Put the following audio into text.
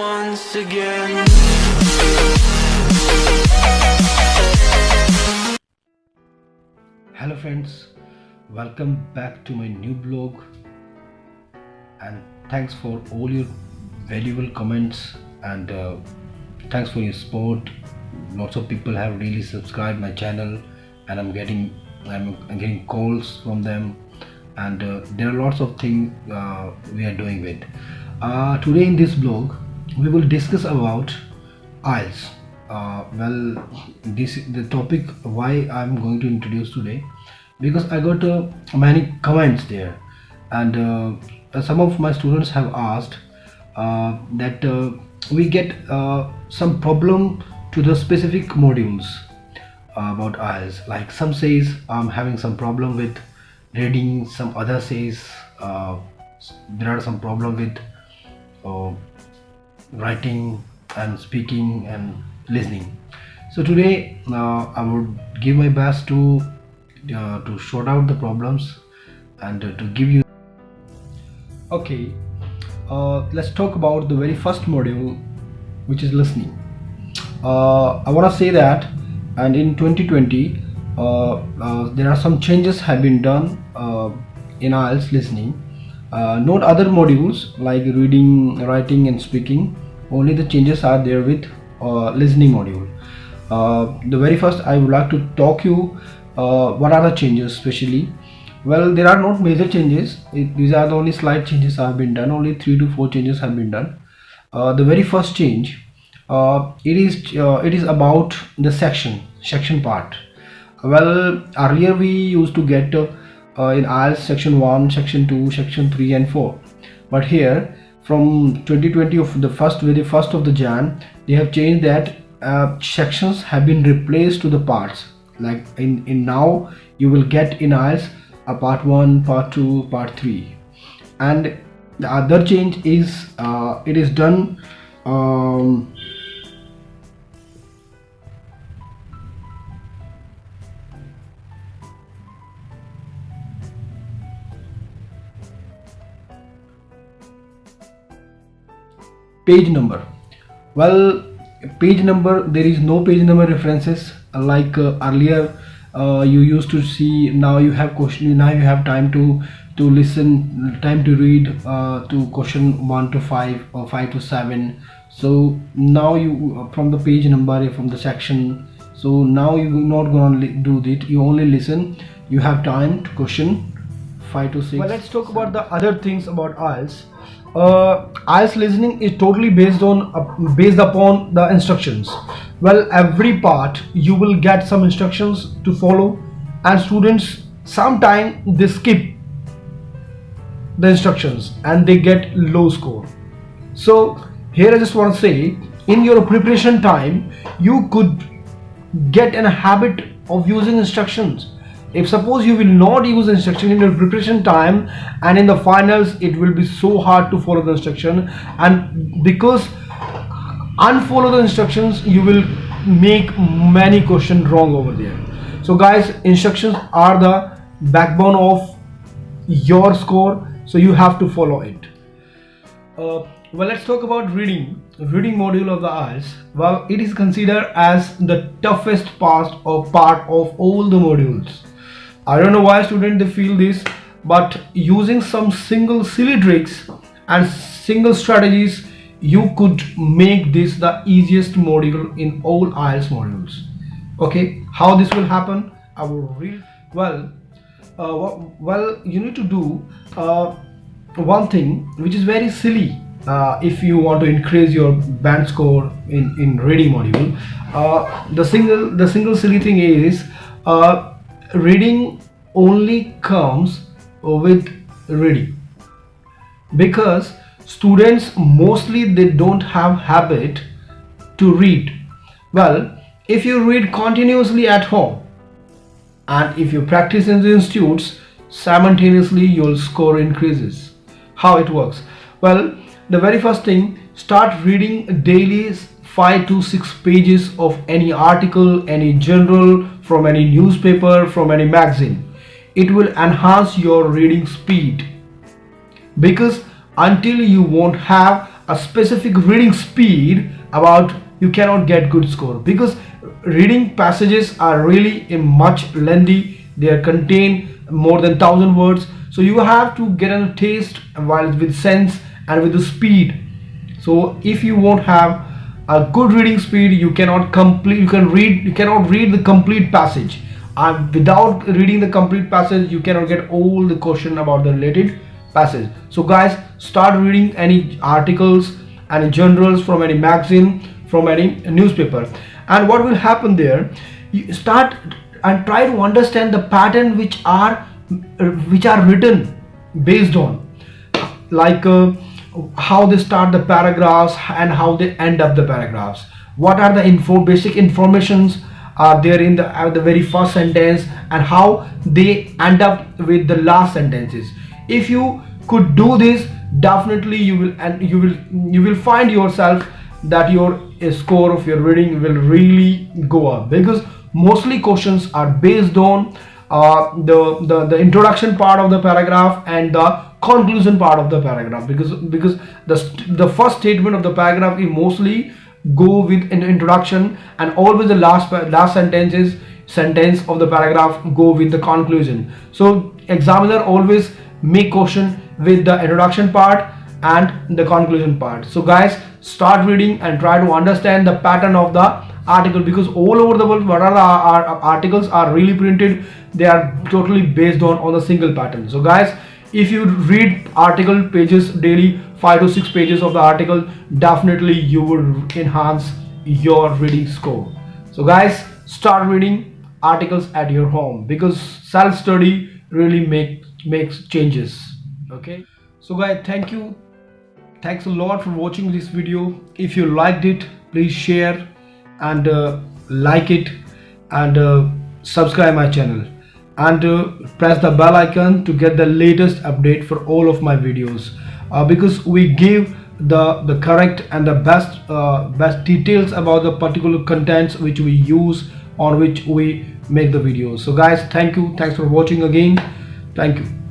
once again. Hello friends, welcome back to my new blog, and thanks for all your valuable comments and thanks for your support. Lots of people have really subscribed my channel, and I'm getting calls from them, and there are lots of things we are doing with. Today in this blog we will discuss about IELTS. This is the topic why I'm going to introduce today, because I got many comments there, and some of my students have asked that we get some problem to the specific modules about IELTS. Like some says I'm having some problem with reading, some other says there are some problem with writing and speaking and listening. So today I would give my best to sort out the problems and to give you. Okay, let's talk about the very first module, which is listening. I want to say that, and in 2020 there are some changes have been done in IELTS listening. Not other modules like reading, writing and speaking. Only the changes are there with listening module. The very first I would like to talk you what are the changes especially. Well, there are not major changes. These are the only slight changes have been done. Only 3 to 4 changes have been done. The very first change, it is about the section part. Well, earlier we used to get in IELTS section 1, section 2, section 3 and 4, but here from 2020 of the very first of the Jan, they have changed that sections have been replaced to the parts. Like in now you will get in IELTS a part 1, part 2, part 3, and the other change is it is done page number. Well, page number, there is no page number references like earlier you used to see. Now you have question, now you have time to listen, time to read to question 1 to 5 or 5 to 7. so now you from the page number, from the section, so now you're not gonna do that. You only listen, you have time to question 5 to 6. Well, let's talk about the other things about IELTS. IELTS listening is totally based upon the instructions. Well, every part you will get some instructions to follow, and students sometimes they skip the instructions and they get low score. So here I just want to say, in your preparation time you could get in a habit of using instructions. If suppose you will not use instruction in your preparation time, and in the finals it will be so hard to follow the instruction, and because unfollow the instructions you will make many questions wrong over there. So guys, instructions are the backbone of your score, so you have to follow it. Well, let's talk about reading module of the IELTS. Well, it is considered as the toughest part of all the modules. I don't know why students they feel this, but using some single silly tricks and single strategies, you could make this the easiest module in all IELTS modules. Okay, how this will happen? I will read. Well, you need to do one thing which is very silly. If you want to increase your band score in reading module, the single silly thing is reading only comes with reading, because students mostly they don't have habit to read. Well, if you read continuously at home and if you practice in the institutes, simultaneously your score increases. How it works? Well, the very first thing, start reading daily 5 to 6 pages of any article, any journal, from any newspaper, from any magazine. It will enhance your reading speed, because until you won't have a specific reading speed about, you cannot get good score, because reading passages are really much lengthy. They are contain more than 1,000 words, so you have to get a taste while with sense and with the speed. So if you won't have a good reading speed, you cannot read the complete passage. Without reading the complete passage, you cannot get all the question about the related passage. So guys, start reading any articles, any journals from any magazine, from any newspaper, and what will happen there, you start and try to understand the pattern which are written based on, like how they start the paragraphs and how they end up the paragraphs. What are the basic informations are there in the at the very first sentence, and how they end up with the last sentences. If you could do this, definitely you will find yourself that your score of your reading will really go up, because mostly questions are based on the introduction part of the paragraph and the conclusion part of the paragraph, because the first statement of the paragraph is mostly go with an introduction, and always the last sentence of the paragraph go with the conclusion. So examiner always make question with the introduction part and the conclusion part. So guys, start reading and try to understand the pattern of the article, because all over the world, what are the articles are really printed, they are totally based on a single pattern. So guys, if you read article pages daily, 5 to 6 pages of the article, definitely you will enhance your reading score. So guys, start reading articles at your home, because self-study really makes changes. Okay, so guys, thanks a lot for watching this video. If you liked it, please share and like it, and subscribe my channel, and press the bell icon to get the latest update for all of my videos, because we give the correct and the best details about the particular contents which we use, on which we make the videos. So guys, thanks for watching again. Thank you.